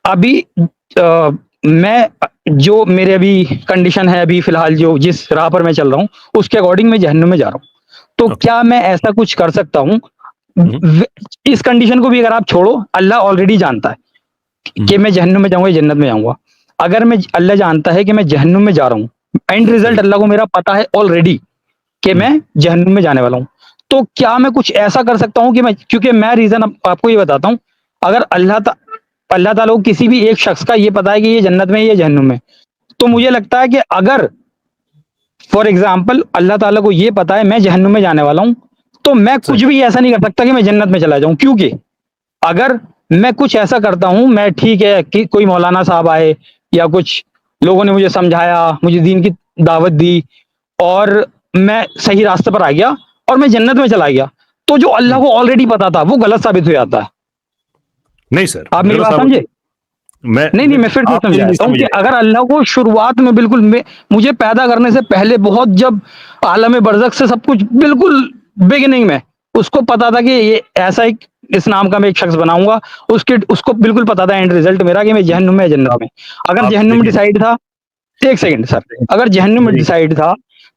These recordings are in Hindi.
अभी मैं जो मेरे अभी कंडीशन है, अभी फ़िलहाल जो जिस राह पर मैं चल रहा हूँ, उसके अकॉर्डिंग मैं जहन्नुम में जा रहा हूँ। तो ओके। क्या मैं ऐसा कुछ कर सकता हूँ? हुँ, व इस कंडीशन को भी अगर आप छोड़ो, अल्लाह ऑलरेडी जानता है कि हुँ, मैं जहन्नुम में जाऊँगा या जन्नत में जाऊँगा। अगर मैं अल्लाह जानता है कि मैं जहन्नुम में जा रहा हूँ, एंड रिज़ल्ट सही। अल्लाह को मेरा पता है ऑलरेडी कि हुँ, मैं जहन्नुम में जाने वाला हूँ। तो क्या मैं कुछ ऐसा कर सकता हूँ कि मैं, क्योंकि मैं रीज़न अब आपको ये बताता हूँ, अगर अल्लाह ताला को किसी भी एक शख़्स का ये पता है कि ये जन्नत में है, ये जहन्नुम में, तो हुँ, मुझे लगता है कि अगर फॉर एग्ज़ाम्पल अल्लाह ताला को ये पता है मैं जहन्नुम में जाने वाला हूँ, तो मैं सही। कुछ भी ऐसा नहीं कर सकता कि मैं जन्नत में चला जाऊँ। क्योंकि अगर मैं कुछ ऐसा करता हूँ, मैं ठीक है कि कोई मौलाना साहब आए या कुछ लोगों ने मुझे समझाया, मुझे दीन की दावत दी और मैं सही रास्ते पर आ गया और मैं जन्नत में चला गया, तो जो अल्लाह हुँ, को ऑलरेडी पता था, वो गलत साबित हो जाता है। नहीं सर, आप मेरी गलत बात साबित समझे? नहीं। मैं नहीं, मैं फिर से आप मेरी नहीं समझाता हूँ समझ कि रहे हैं। अगर अल्लाह को शुरुआत में बिल्कुल में मुझे पैदा करने से पहले बहुत जब आलम बरज़ख से सब कुछ बिल्कुल बिगिनिंग में, उसको पता था कि ये ऐसा एक इस नाम का मैं एक शख़्स बनाऊँगा, उसको बिल्कुल पता था एंड रिज़ल्ट मेरा कि मैं जहन्नुम में या जन्नत आप में। अगर आप जहन्नुम देखिए। डिसाइड था, 1 सेकंड सर, अगर जहन्नुम में मेरी डिसाइड था,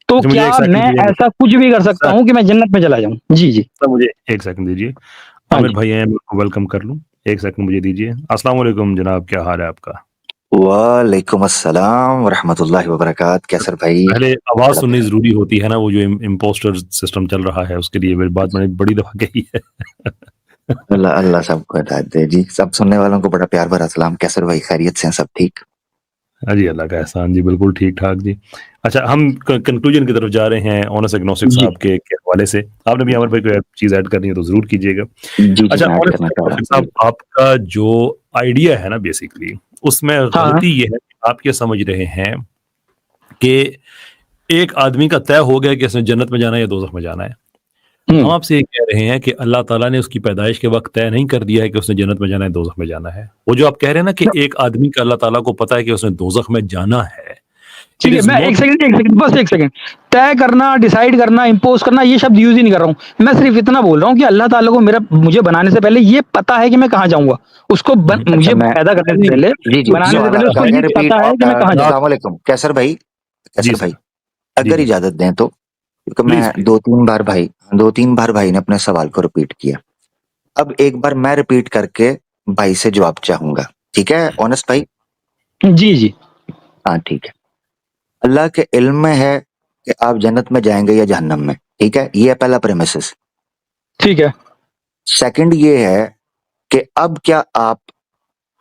तो अच्छा, मुझे 1 क्या सेकंड मैं दीजिएगा। ऐसा कुछ भी कर सकता सर हूँ कि मैं जन्नत में चला जाऊँ? जी, जी। सर मुझे 1 सेकंड दीजिए। हाँ आमिर जी। भाई हैं, मैं उनको वेलकम कर लूँ। 1 सेकंड मुझे दीजिए। अस्सलाम वालेकुम जनाब, क्या हाल है आपका? वालेकुम अस्सलाम वरहमतुल्लाहि वबरकात। कैसर भाई? पहले आवाज़ बड़ा सुननी प्यारा। ज़रूरी होती है ना, वो जो इम्पोस्टर सिस्टम चल रहा है, उसके लिए मेरी बात मैंने बड़ी दफ़ा कही है। अल्लाह अल्लाह सबको हिदायत दे जी। सब सुनने वालों को बड़ा प्यार भरा सलाम। कैसर भाई खैरियत से हैं? सब ठीक? हाँ जी, अल्लाह का एहसान जी, बिल्कुल ठीक-ठाक जी। अच्छा, हम कंक्लूजन की तरफ जा रहे हैं ऑनेस्ट एग्नोस्टिक जी। साहब के हवाले से। आपने भी अमर भाई कोई चीज़ ऐड करनी है तो ज़रूर कीजिएगा। जी, जी, अच्छा, मैं ऐड ऑनेस्ट करना चाह रहा एग्नोस्टिक हूँ। साहब, आपका जो आइडिया है ना बेसिकली, उसमें हाँ, हाँ। गलती ये है कि आप ये समझ रहे हैं कि एक आदमी का तय हो गया कि इसने जन्नत में जाना है या दोज़ख में जाना है। हम हुँ। आपसे ये कह रहे हैं कि अल्लाह ताला ने उसकी पैदाइश के वक़्त तय नहीं कर दिया है कि उसने जन्नत में जाना है, दोज़ख में जाना है। वो जो आप कह रहे हैं ना कि एक आदमी का अल्लाह ताला को पता है कि उसने दोज़ख में जाना है, इट ठीक है, इज़ मैं नॉट। 1 सेकंड, बस 1 सेकंड। तय करना, डिसाइड करना, इम्पोज़ करना ये शब्द यूज़ ही नहीं कर रहा हूँ। मैं सिर्फ़ इतना बोल रहा हूँ कि अल्लाह ताला को मुझे बनाने से पहले ये पता है कि मैं कहाँ जाऊँगा। उसको हुँ, हुँ। अच्छा मुझे मैं पैदा करने से नहीं, पहले, जी, जी, बनाने से सवाल पहले आपका उसको मैं ये रिपीट पता है कि मैं कहाँ आप जाऊँगा। अस्सलाम वालेकुम। जी कैसर सर। भाई, जी, अगर जी। इजाज़त दें तो, क्योंकि प्लीज़, मैं प्लीज़। 2-3 बार भाई ने अपने सवाल को रिपीट किया। अब एक बार मैं रिपीट करके भाई से जवाब चाहूँगा। ठीक है ऑनेस्ट भाई? जी, जी। हाँ, ठीक है। अल्लाह के इल्म में है कि आप जन्नत में जाएँगे या जहन्नम में, ठीक है? ये है पहला प्रेमिसेस। ठीक है। सेकंड ये है कि अब क्या आप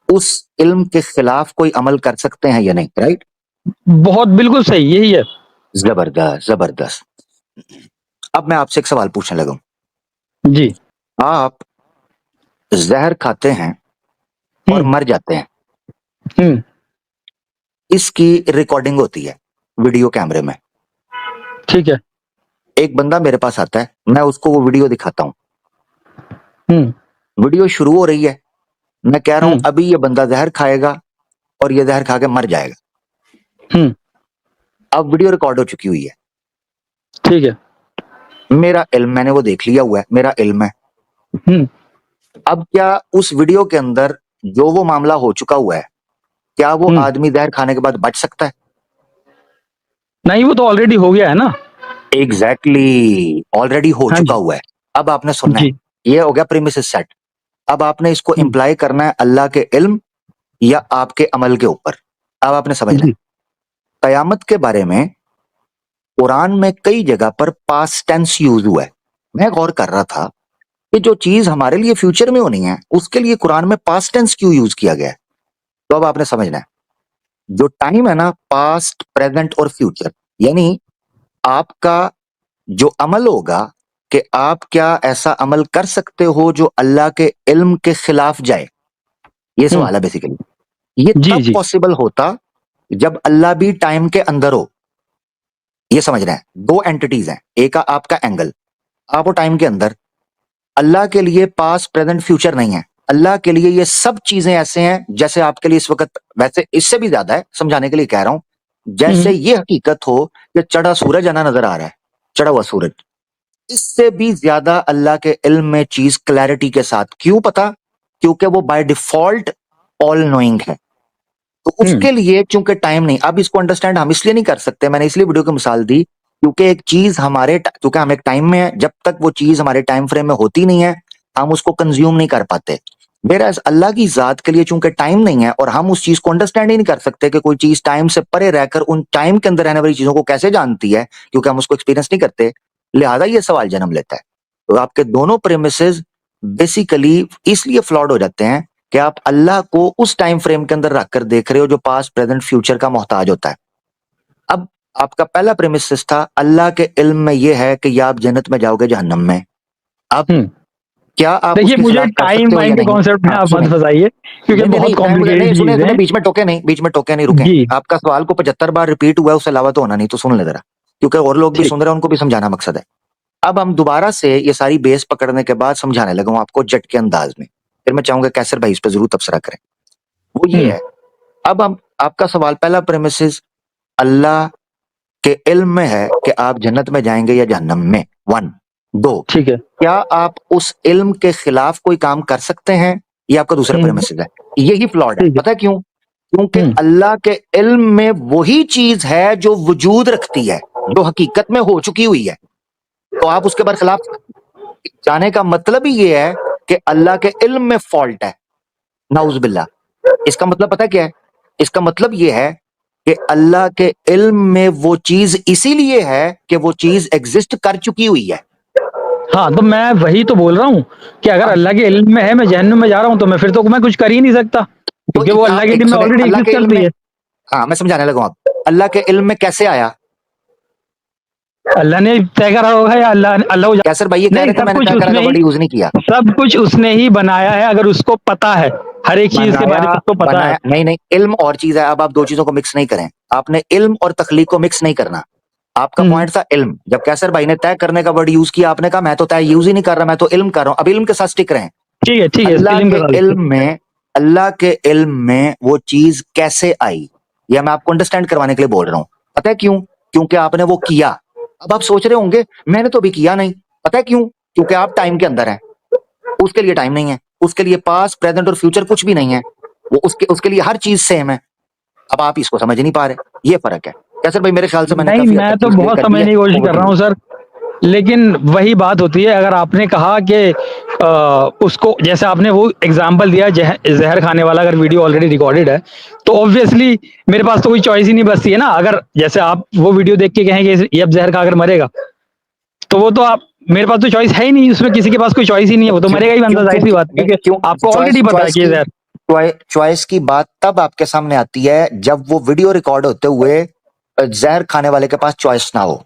उस इल्म के खिलाफ कोई अमल कर सकते हैं या नहीं, राइट? बहुत बिल्कुल सही, यही है। ज़बरदस्त, ज़बरदस्त। अब मैं आपसे एक सवाल पूछने लगा हूँ। जी। आप ज़हर खाते हैं और हुँ, मर जाते हैं, हुँ। इसकी रिकॉर्डिंग होती है वीडियो कैमरे में। ठीक है। एक बंदा मेरे पास आता है, मैं उसको वो वीडियो दिखाता हूँ। हुँ, वीडियो शुरू हो रही है, मैं कह रहा हूँ हुँ, अभी ये बंदा ज़हर खाएगा और ये ज़हर खा के मर जाएगा। हुँ। अब वीडियो रिकॉर्ड हो चुकी हुई है। ठीक है। मेरा इल्म मैंने वो देख लिया हुआ है, मेरा इल्म है। हुँ, अब क्या उस वीडियो के अंदर जो वो मामला हो चुका हुआ है, क्या वो हुँ। आदमी ज़हर खाने के बाद बच सकता है? नहीं, वो तो ऑलरेडी हो गया है ना। एग्ज़ैक्टली, ऑलरेडी हो हाँ चुका जी। हुआ है। अब आपने सुनना है, जी। ये हो गया प्रीमिसेस सेट। अब आपने इसको हुँ, इम्प्लाई करना है अल्लाह के इल्म या आपके अमल के ऊपर। अब आपने समझना है, जी। कयामत के बारे में कुरान में कई जगह पर पास्ट टेंस यूज़ हुआ है। मैं गौर कर रहा था कि जो चीज़ हमारे लिए फ्यूचर में होनी है, उसके लिए कुरान में पास्ट टेंस क्यों यूज़ किया गया है? तो अब आपने समझना है, जो टाइम है ना पास्ट, प्रेज़ेंट और फ्यूचर, यानी आपका जो अमल होगा कि आप क्या ऐसा अमल कर सकते हो जो अल्लाह के इल्म के खिलाफ जाए? ये हुँ। सवाल है बेसिकली। ये जी, तब जी। पॉसिबल होता जब अल्लाह भी टाइम के अंदर हो। ये समझना है, 2 एंटिटीज़ हैं, एक आपका एंगल, आप हो टाइम के अंदर, अल्लाह के लिए पास्ट, प्रेज़ेंट, फ्यूचर नहीं है। अल्लाह के लिए ये सब चीज़ें ऐसे हैं जैसे आपके लिए इस वक़्त, वैसे इससे भी ज़्यादा है, समझाने के लिए कह रहा हूँ। हुँ, जैसे हुँ। ये हकीकत हो कि चढ़ा सूरज आना नज़र आ रहा है, चढ़ा हुआ सूरज। इससे भी ज़्यादा अल्लाह के इल्म में चीज़ क्लैरिटी के साथ क्यों पता? क्योंकि वो बाय डिफ़ॉल्ट ऑल नोइंग है। तो उसके लिए चूंकि टाइम नहीं, अब इसको अंडरस्टैंड हम इसलिए नहीं कर सकते, मैंने इसलिए वीडियो की मिसाल दी क्योंकि एक चीज चूंकि हम एक टाइम में है, जब तक वो चीज हमारे टाइम फ्रेम में होती नहीं है हम उसको कंज्यूम नहीं कर पाते। मेरा अल्लाह की जात के लिए चूंकि टाइम नहीं है और हम उस चीज को अंडरस्टैंड ही नहीं कर सकते कि कोई चीज टाइम से परे रहकर उन टाइम के अंदर रहने वाली चीजों को कैसे जानती है, क्योंकि हम उसको एक्सपीरियंस नहीं करते, लिहाजा ये सवाल जन्म लेता है। तो आपके दोनों प्रेमिसेस बेसिकली इसलिए फ्लॉड हो जाते हैं कि आप अल्लाह को उस टाइम फ्रेम के अंदर रखकर देख रहे हो जो पास्ट प्रेजेंट फ्यूचर का मोहताज होता है। अब आपका पहला प्रेमिस था अल्लाह के इल्म में यह है कि या आप जन्नत में जाओगे जहन्नम में। अब क्या आप देखिए, उसके मुझे खिलाफ कर टाइम सकते हो या वाइम के नहीं? कॉन्सेप्ट में हाँ, आप मत सुने फंसाइए क्योंकि नहीं नहीं बहुत नहीं कॉम्प्लिकेटेड नहीं, सुने चीज सुने, है। बीच में टोके नहीं, रुके। जी आपका सवाल को 75 बार रिपीट हुआ है, उससे अलावा तो होना नहीं, तो सुन ले जरा, क्योंकि और लोग भी ठीक। सुन रहे हैं, उनको भी समझाना मकसद है। अब हम दोबारा से ये सारी बेस पकड़ने के बाद समझाने लगा हूं आपको जट के अंदाज में, फिर मैं चाहूंगा कैसर भाई इस पर जरूर तबसरा करें। वो ये है, अब हम आपका सवाल पहला प्रेमिस अल्लाह के इल्म में है कि आप जन्नत में जाएंगे या जहन्नम में, 1। 2, ठीक है। क्या आप उस इल्म के खिलाफ कोई काम कर सकते हैं? ये आपका दूसरा प्रेमिस है। यही फ्लॉड है, ठीक है। पता है क्यों? क्योंकि अल्लाह के इल्म में वही चीज है जो वजूद रखती है, जो हकीकत में हो चुकी हुई है, तो आप उसके बरखिलाफ जाने का मतलब ही ये है कि अल्लाह के इल्म में फॉल्ट है, नाउज बिल्ला। इसका मतलब पता क्या है? इसका मतलब ये है कि अल्लाह के इल्म में वो चीज इसीलिए है कि वो चीज एग्जिस्ट कर चुकी हुई है। हाँ, तो मैं वही तो बोल रहा हूँ कि अगर अल्लाह के इल्म में है मैं जहन्नुम में जा रहा हूँ तो मैं फिर तो मैं कुछ कर ही नहीं सकता क्योंकि वो अल्लाह के इल्म में ऑलरेडी अल्लाह एग्जिस्ट के इल्म करती में, है। हाँ मैं समझाने लगा हूं। आप अल्लाह के इल्म में कैसे आया? अल्लाह ने तय करा होगा या अल्लाह अल्लाह को कैसर भाई ये कह नहीं, रहे थे सब मैंने कुछ तय करा का उसने ही वर्ड यूज नहीं किया। सब कुछ उसने ही बनाया है, अगर उसको पता है हर एक चीज के बारे में उसको पता है। बनाया नहीं नहीं, इल्म और चीज है। अब आप दो चीजों को मिक्स नहीं करें, आपने इल्म और तखलीक को मिक्स नहीं करना। आपका पॉइंट था इल्म, जब कैसर भाई ने तय करने का वर्ड यूज किया आपने कहा मैं तो तय यूज ही नहीं कर रहा, मैं तो इल्म कर रहा हूं। अब इल्म के साथ स्टिक रहे। ठीक है, ठीक है, अल्लाह इल्म के के साथ इल्म में, अल्लाह के इल्म में वो चीज कैसे आई, यह मैं आपको अंडरस्टैंड करवाने के लिए बोल रहा हूं। पता है क्यों? क्योंकि आपने वो किया। अब आप सोच रहे होंगे मैंने तो अभी किया नहीं, पता है क्यों? क्योंकि आप टाइम के अंदर हैं, उसके लिए टाइम नहीं है, उसके लिए पास्ट प्रेजेंट और फ्यूचर कुछ भी नहीं है, वो उसके लिए हर चीज सेम है। अब आप इसको समझ नहीं पा रहे, ये फर्क है। कैसर भाई मेरे ख्याल से मैंने नहीं, काफी हद मैं तक तो चीज क्लियर बहुत कर दी समझने है। की कोशिश Over कर to रहा you। हूँ सर, लेकिन वही बात होती है अगर आपने कहा कि उसको जैसे आपने वो एग्जांपल दिया जहर खाने वाला, अगर वीडियो ऑलरेडी रिकॉर्डेड है तो ऑब्वियसली मेरे पास तो कोई चॉइस ही नहीं बचती है ना। अगर जैसे आप वो वीडियो देख के कहेंगे ये अब जहर खाकर मरेगा तो वो तो आप, मेरे पास तो चॉइस है ही नहीं, उसमें किसी के पास कोई चॉइस ही नहीं है, वो तो क्यों मरेगा ही बंदा, क्यों जाहिर क्यों सी बात है, नहीं, क्योंकि क्यों आपको चॉइस ऑलरेडी पता है चॉइस कि ये की जहर। चॉइस की बात तब आपके सामने आती है जब वो वीडियो रिकॉर्ड होते हुए जहर खाने वाले के पास चॉइस ना हो।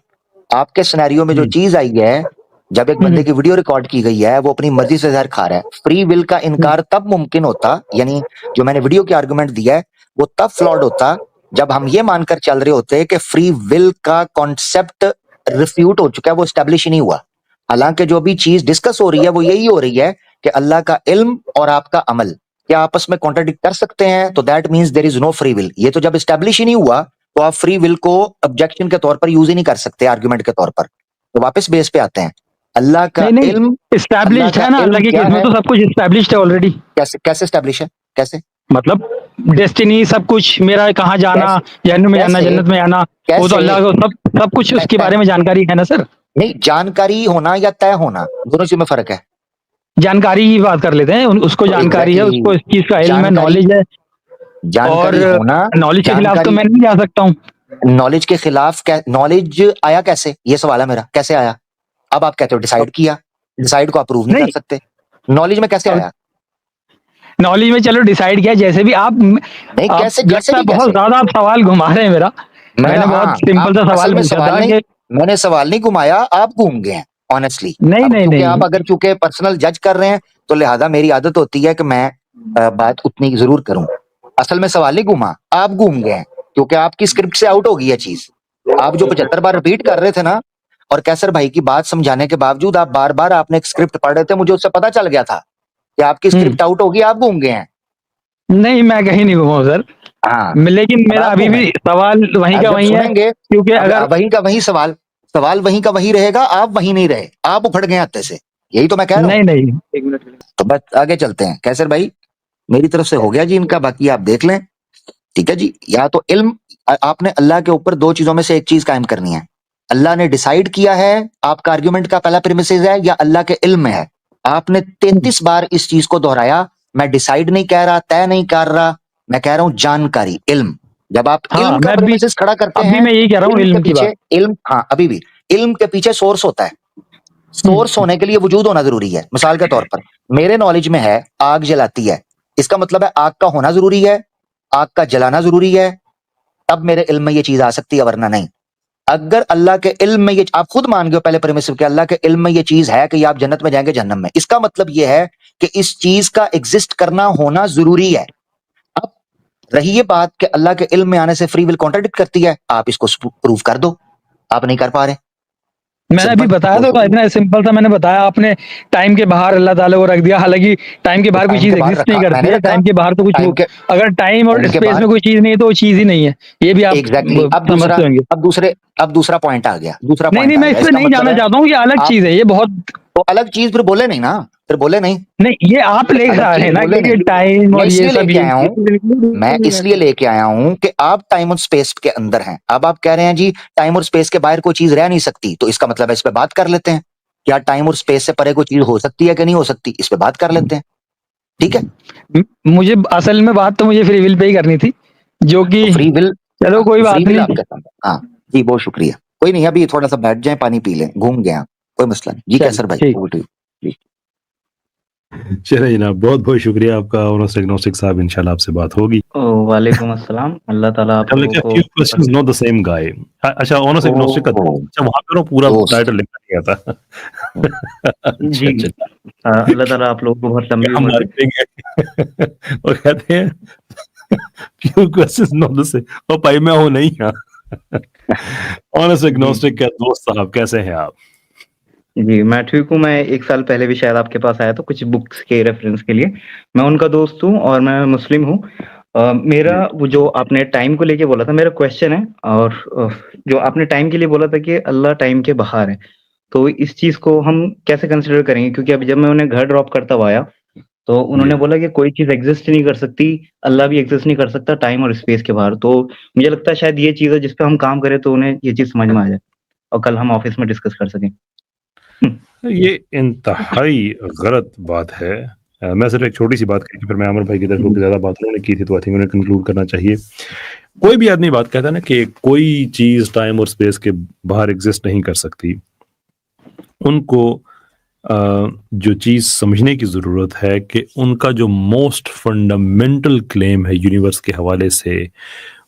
आपके सिनेरियो में जो चीज आई है, जब एक बंदे की वीडियो रिकॉर्ड की गई है वो अपनी मर्जी से जहर खा रहा है, फ्री विल का इनकार तब मुमकिन होता, यानी जो मैंने वीडियो के आर्गुमेंट दिया है वो तब फ्लॉड होता जब हम ये मानकर चल रहे होते कि फ्री विल का कॉन्सेप्ट रिफ्यूट हो चुका है, वो स्टैब्लिश ही नहीं हुआ। हालांकि जो भी चीज डिस्कस हो रही है वो यही हो रही है कि अल्लाह का इल्म और आपका अमल क्या आपस में कॉन्ट्राडिक्ट कर सकते हैं, तो that means there is no free will. ये तो जब स्टैब्लिश ही नहीं हुआ तो आप फ्री विल को ऑब्जेक्शन के तौर पर यूज ही नहीं कर सकते आर्गुमेंट के तौर पर। तो वापस बेस पे आते हैं, अल्लाह का नहीं नहीं, इल्म, अल्लाह इस्टेब्लिश्ड का है ना, इल्म अल्लाह के क्या केस में है? तो सब कुछ इस्टेब्लिश्ड है ऑलरेडी। कैसे कैसे स्टैब्लिश है? कैसे मतलब डेस्टिनी सब कुछ, मेरा कहाँ जाना, कैसे जहन्नुम में जाना, कैसे जन्नत में जाना, वो तो कैसे अल्लाह को सब सब कुछ उसके तय- बारे में जानकारी है ना सर। नहीं, जानकारी होना या तय होना, दोनों चीज में फर्क है। जानकारी की बात कर लेते हैं, उसको तो जानकारी है, उसको इस चीज का इल्म है, जानकारी नॉलेज है, और जानकारी होना, नॉलेज के खिलाफ तो जानकारी मैं नहीं जा सकता हूँ। नॉलेज के खिलाफ, नॉलेज आया कैसे, ये सवाल है मेरा, कैसे आया? अब आप कहते हो डिसाइड किया, डिसाइड को अप्रूव नहीं नहीं, कर सकते, नॉलेज में कैसे आया? नॉलेज में चलो डिसाइड किया, जैसे भी आप नहीं, कैसे कैसे लगता है भी बहुत कैसे? ज्यादा आप सवाल घुमा रहे हैं मेरा। मेरा, मैंने बहुत हाँ, सिंपल आप सा असल सवाल में पूछा सवाल था नहीं, कि मैंने सवाल नहीं घुमाया, आप घूम गए हैं ऑनेस्टली। नहीं अब नहीं क्योंकि नहीं, आप अगर चूंकि पर्सनल जज कर रहे हैं तो लिहाजा मेरी आदत होती है कि मैं बात उतनी जरूर करूं। असल में सवाल नहीं घूमा, आप घूम गए हैं क्योंकि आपकी स्क्रिप्ट से आउट हो गई है चीज। आप जो 75 बार रिपीट कर रहे थे ना, और कैसर भाई की बात समझाने के बावजूद आप बार बार आपने एक स्क्रिप्ट पढ़ रहे थे, मुझे उससे पता चल गया था कि आपकी स्क्रिप्ट आउट होगी, आप घूम गए हैं। नहीं, मैं कहीं नहीं घुमा हूं सर। हाँ, लेकिन अब मेरा आप अभी घूमे। भी सवाल वहीं अब का जब वहीं है, सुनेंगे, क्योंकि अब अगर वहीं का वहीं सवाल, सवाल वहीं का वहीं रहेगा, आप वहीं नहीं रहे, आप उखड़ गए हत्ते से, यही तो मैं कह रहा हूं। नहीं नहीं, एक मिनट। तो बस आगे चलते हैं कैसर भाई। मेरी तरफ से हो गया जी इनका, बाकी आप देख लें। ठीक है जी। या तो इल्म, आपने अल्लाह के ऊपर दो चीजों में से एक चीज कायम करनी है। अल्लाह ने डिसाइड किया है, आपका आर्ग्यूमेंट का पहला प्रीमिसेस है, या अल्लाह के इल्म में है। आपने 33 बार इस चीज को दोहराया। मैं डिसाइड नहीं कह रहा, तय नहीं कर रहा, मैं कह रहा हूं जानकारी, इल्म। जब आप हाँ, इल्म का मैं भी प्रीमिसेस खड़ा करते अभी हैं, मैं यही कह रहा हूँ इल्म के इल्म की बात। पीछे इल्म, हाँ अभी भी इल्म के पीछे सोर्स होता है। सोर्स होने के लिए वजूद होना जरूरी है। मिसाल के तौर पर मेरे नॉलेज में है आग जलाती है, इसका मतलब है आग का होना जरूरी है, आग का जलाना जरूरी है, तब मेरे इल्म में ये चीज आ सकती है, वरना नहीं। अगर अल्लाह के इल्म में ये, आप खुद मान गए हो पहले प्रेमिस के, अल्लाह के इल्म में ये चीज है कि आप जन्नत में जाएंगे जहन्नम में, इसका मतलब ये है कि इस चीज का एग्जिस्ट करना होना जरूरी है। अब रही ये बात कि अल्लाह के इल्म में आने से फ्री विल कॉन्ट्राडिक्ट करती है, आप इसको प्रूव कर दो। आप नहीं कर पा रहे। मैंने अभी सिंपल, बताया बहुत तो शुक्रिया। इतना सिंपल सा मैंने बताया, आपने टाइम के बाहर अल्लाह ताला को रख दिया, हालांकि टाइम के तो बाहर कोई टाइम चीज के बाहर एग्जिस्ट नहीं रखा, करती मैंने है, रखा टाइम के बाहर तो कुछ टाइम के अगर टाइम और टाइम के स्पेस बाहर, में कोई चीज नहीं है तो वो चीज ही नहीं है। ये भी आप एग्जैक्टली। अब दूसरा, समझते होंगे। अब दूसरा पॉइंट आ गया, दूसरा नहीं पॉइंट नहीं, आ मैं गया। इस पे इसका नहीं मतलब जाना है चाहता हूँ, ये अलग आप चीज है, ये बहुत। तो अलग चीज फिर बोले नहीं ना, फिर बोले नहीं, नहीं, ये आप ले अलग रहे चीज हैं ना बोले कि नहीं। टाइम मैं और ये इसलिए सब लेके आया हूं, मैं इसलिए लेके आया हूं कि आप टाइम और स्पेस के अंदर हैं। अब आप कह रहे हैं जी टाइम और स्पेस के बाहर कोई चीज रह नहीं सकती, तो इसका मतलब है इस पे बात कर लेते हैं। क्या टाइम और स्पेस से परे कोई चीज हो सकती है कि नहीं हो सकती, इस पे बात कर लेते हैं। ठीक है। मुझे असल में बात तो मुझे फ्री विल पे ही करनी थी, जो कि तो फ्री विल, चलो कोई फ्री बात विल नहीं। आपके सामने, हाँ जी, बहुत शुक्रिया। कोई नहीं, अभी थोड़ा सा बैठ जाए, पानी पी लें, घूम गए आप, कोई मसला नहीं जी। चलिए कैसर भाई, ठीक। over to you। जी। चलिए जनाब, बहुत बहुत शुक्रिया आपका। ऑनर्स एग्नोस्टिक साहब, इंशाल्लाह आपसे बात होगी। वालेकुम अस्सलाम। अल्लाह ताला आप मतलब लोगों क्या few को questions not the same guy। अच्छा, ऑनर्स एग्नोस्टिक का ओह, अच्छा, वहां पे ना पूरा दोस्त, टाइटल लिखा नहीं आता। अच्छा जी अच्छा। अल्लाह ताला आप लोगों को बहुत लंबी हम उम्र दे। मार्केटिंग है और कहते हैं few questions not the same। और भाई मैं हूं नहीं। ऑनर्स जी एग्नोस्टिक का दोस्त साहब, कैसे हैं आप? जी, मैं ठीक हूँ। मैं 1 साल पहले भी शायद आपके पास आया था कुछ बुक्स के रेफरेंस के लिए। मैं उनका दोस्त हूँ और मैं मुस्लिम हूँ। मेरा वो जो आपने टाइम को लेके बोला था, मेरा क्वेश्चन है, और जो आपने टाइम के लिए बोला था कि अल्लाह टाइम के बाहर है, तो इस चीज़ को हम कैसे कंसीडर करेंगे? क्योंकि अभी जब मैं उन्हें घर ड्रॉप करता हुआ आया, तो उन्होंने जी। बोला कि कोई चीज़ एग्ज़िस्ट नहीं कर सकती, अल्लाह भी एग्ज़िस्ट नहीं कर सकता टाइम और स्पेस के बाहर। तो मुझे लगता है शायद ये चीज़ है जिस पे हम काम करें तो उन्हें ये चीज़ समझ में आ जाए और कल हम ऑफ़िस में डिस्कस कर सकें। ये इंतहाई गलत बात है। मैं सिर्फ एक छोटी सी बात करके फिर मैं अमर भाई की तरफ, क्योंकि ज्यादा बात उन्होंने की थी तो आई थिंक उन्हें कंक्लूड करना चाहिए। कोई भी आदमी बात कहता है ना कि कोई चीज टाइम और स्पेस के बाहर एग्जिस्ट नहीं कर सकती, उनको जो चीज समझने की जरूरत है कि उनका जो मोस्ट फंडामेंटल क्लेम है यूनिवर्स के हवाले से,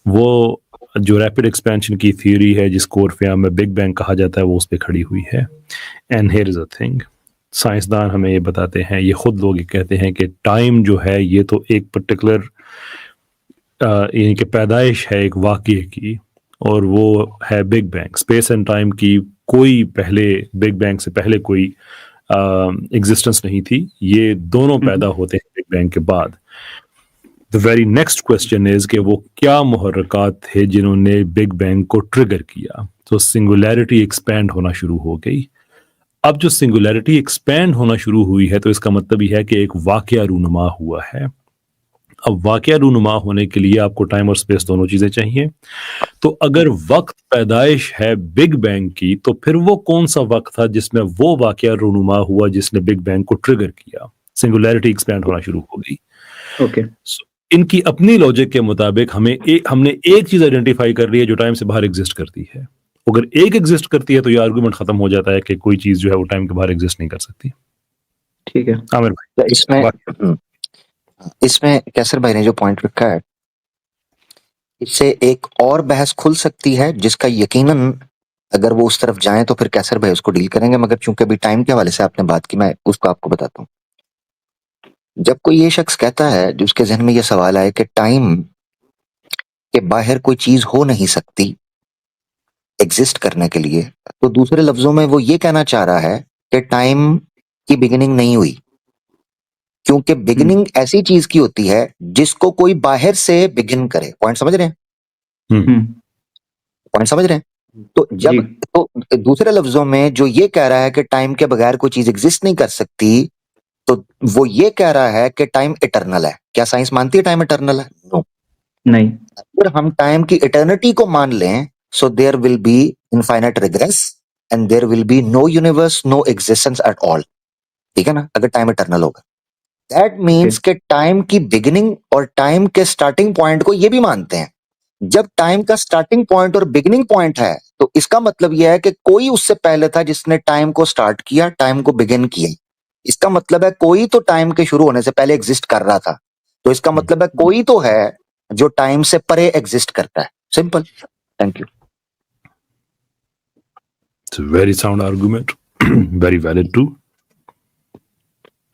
वो जो रैपिड एक्सपेंशन की थ्योरी है जिसको उर्फिया में बिग बैंग कहा जाता है, वो उस पर खड़ी हुई है। And here is a thing, साइंसदान हमें ये बताते हैं, ये खुद लोग ये कहते हैं कि टाइम जो है ये तो एक पर्टिकुलर यानी कि पैदाइश है एक वाक़ये की, और वो है big bang. Space and time की कोई पहले, बिग बैंग से पहले कोई एग्जिस्टेंस नहीं थी, ये दोनों पैदा होते हैं बिग बैंग के बाद। The very next question is कि वो क्या मुहर्रकात थे जिन्होंने बिग बैंग को ट्रिगर किया। तो सिंगुलैरिटी एक्सपैंड होना शुरू हो गई। अब जो सिंगुलैरिटी एक्सपैंड होना शुरू हुई है तो इसका मतलब यह है कि एक वाकया रूनुमा हुआ है। अब वाकया रूनुमा होने के लिए आपको टाइम और स्पेस दोनों चीजें चाहिए। तो अगर वक्त पैदाइश है बिग बैंग की, तो फिर वो कौन सा वक्त था जिसमें वो वाकया रूनुमा हुआ जिसने बिग बैंग को ट्रिगर किया? सिंगुलैरिटी एक्सपैंड होना शुरू हो गई। ओके। इनकी अपनी लॉजिक के मुताबिक हमने एक चीज आइडेंटिफाई कर ली है जो टाइम से बाहर एग्जिस्ट करती है। अगर एक एग्जिस्ट करती है तो ये आर्गुमेंट खत्म हो जाता है कि कोई चीज जो है वो टाइम के बाहर एग्जिस्ट नहीं कर सकती। ठीक है। आमिर भाई, इसमें इसमें कैसर भाई ने जो पॉइंट रखा है, इससे एक और बहस खुल सकती है जिसका यकीनन अगर वो उस तरफ जाएं तो फिर कैसर भाई उसको डील करेंगे, मगर चूंकि अभी टाइम के हवाले से आपने बात की, मैं उसको आपको बताता हूँ। जब कोई ये शख्स कहता है, जो उसके जहन में ये सवाल आए कि टाइम के बाहर कोई चीज हो नहीं सकती एग्जिस्ट करने के लिए, तो दूसरे लफ्जों में वो ये कहना चाह रहा है कि टाइम की बिगिनिंग नहीं हुई, क्योंकि बिगिनिंग ऐसी चीज की होती है जिसको कोई बाहर से बिगिन करे। पॉइंट समझ रहे हैं? पॉइंट समझ रहे हैं? तो जब, तो दूसरे लफ्जों में जो ये कह रहा है कि टाइम के बगैर कोई चीज एग्जिस्ट नहीं कर सकती, तो वो ये कह रहा है कि टाइम इटर्नल है। क्या साइंस मानती है टाइम इटर्नल है? नो। नहीं। अगर हम टाइम की इटर्निटी को मान लें, so there will be infinite regress and there will be no universe, no existence at all. ठीक है ना, अगर टाइम इटर्नल होगा। दैट मीन्स के टाइम की बिगिनिंग और टाइम के स्टार्टिंग पॉइंट को ये भी मानते हैं। जब टाइम का स्टार्टिंग पॉइंट और बिगिनिंग पॉइंट है, तो इसका मतलब यह है कि कोई उससे पहले था जिसने टाइम को स्टार्ट किया, टाइम को बिगिन किया। इसका मतलब है कोई तो टाइम के शुरू होने से पहले एग्जिस्ट कर रहा था। तो इसका मतलब है कोई तो है जो टाइम से परे एग्जिस्ट करता है। Simple. Thank you. It's a very sound argument, very valid too.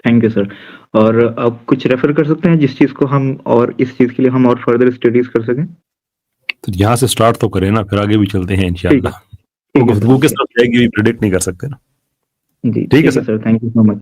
Thank you sir. और अब कुछ रेफर कर सकते हैं जिस चीज को हम और इस चीज के लिए हम और फर्दर स्टडीज कर सकें? तो यहाँ से स्टार्ट तो करें ना, फिर आगे भी चलते हैं इंशाल्लाह। ठीक है गुफ्तगू किस तरफ जाएगी प्रिडिक्ट नहीं कर सकते ना। जी ठीक है sir, thank you so much.